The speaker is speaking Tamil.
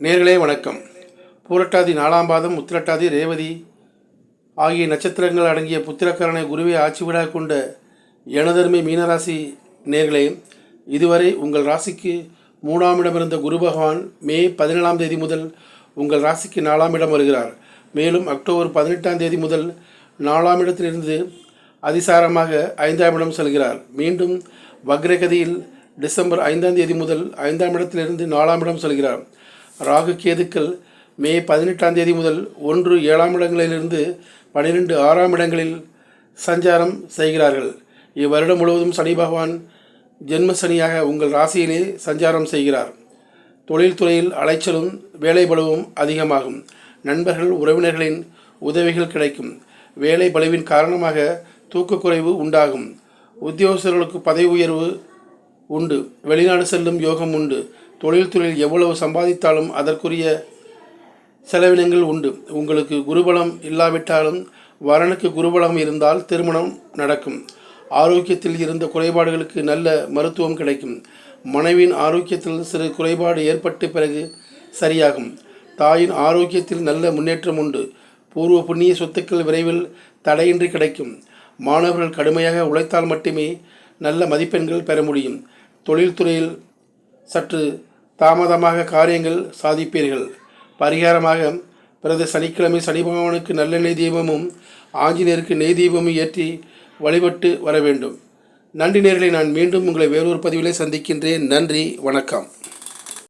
நேர்களே வணக்கம். பூரட்டாதி 4ஆம் பாதம், உத்திரட்டாதி, ரேவதி ஆகிய நட்சத்திரங்கள் அடங்கிய புத்திரக்காரனை குருவை ஆட்சி வீடாக கொண்ட எனதருமை மீனராசி நேர்களே, இதுவரை உங்கள் ராசிக்கு 3ஆம் இடம் இருந்த குரு பகவான் மே 17ஆம் தேதி முதல் உங்கள் ராசிக்கு 4ஆம் இடம் வருகிறார். மேலும் அக்டோபர் 18ஆம் தேதி முதல் 4ஆம் இடத்திலிருந்து அதிசாரமாக 5ஆம் இடம் செல்கிறார். மீண்டும் வக்ரகதியில் டிசம்பர் 5ஆம் தேதி முதல் 5ஆம் இடத்திலிருந்து 4ஆம் இடம் செல்கிறார். ராகு கேதுக்கள் மே 18ஆம் தேதி முதல் 1 7ஆம் இடங்களிலிருந்து 12 6ஆம் இடங்களில் சஞ்சாரம் செய்கிறார்கள். இவ்வருடம் முழுவதும் சனி பகவான் ஜென்ம சனியாக உங்கள் ராசியிலே சஞ்சாரம் செய்கிறார். தொழில்துறையில் அலைச்சலும் வேலை பளுவும் அதிகமாகும். நண்பர்கள் உறவினர்களின் உதவிகள் கிடைக்கும். வேலை பளுவின் காரணமாக தூக்கக்குறைவு உண்டாகும். உத்தியோகஸ்தர்களுக்கு பதவி உயர்வு உண்டு. வெளிநாடு செல்லும் யோகம் உண்டு. தொழில்துறையில் எவ்வளவு சம்பாதித்தாலும் அதற்குரிய செலவினங்கள் உண்டு. உங்களுக்கு குருபலம் இல்லாவிட்டாலும் வரனுக்கு குருபலம் இருந்தால் திருமணம் நடக்கும். ஆரோக்கியத்தில் இருந்த குறைபாடுகளுக்கு நல்ல மருத்துவம் கிடைக்கும். மனைவியின் ஆரோக்கியத்தில் சிறு குறைபாடு ஏற்பட்டு பிறகு சரியாகும். தாயின் ஆரோக்கியத்தில் நல்ல முன்னேற்றம் உண்டு. பூர்வ புண்ணிய சொத்துக்கள் விரைவில் தடையின்றி கிடைக்கும். மாணவர்கள் கடுமையாக உழைத்தால் மட்டுமே நல்ல மதிப்பெண்கள் பெற முடியும். தொழில்துறையில் சற்று தாமதமாக காரியங்கள் சாதிப்பீர்கள். பரிகாரமாக பிறகு சனிக்கிழமை சனி பகவானுக்கு நல்லெண்ணெய் தீபமும் ஆஞ்சநேயருக்கு நெய் தீபமும் ஏற்றி வழிபட்டு வர வேண்டும். நன்றி நேயர்களே, நான் மீண்டும் உங்களை வேறொரு பதிவிலே சந்திக்கின்றேன். நன்றி, வணக்கம்.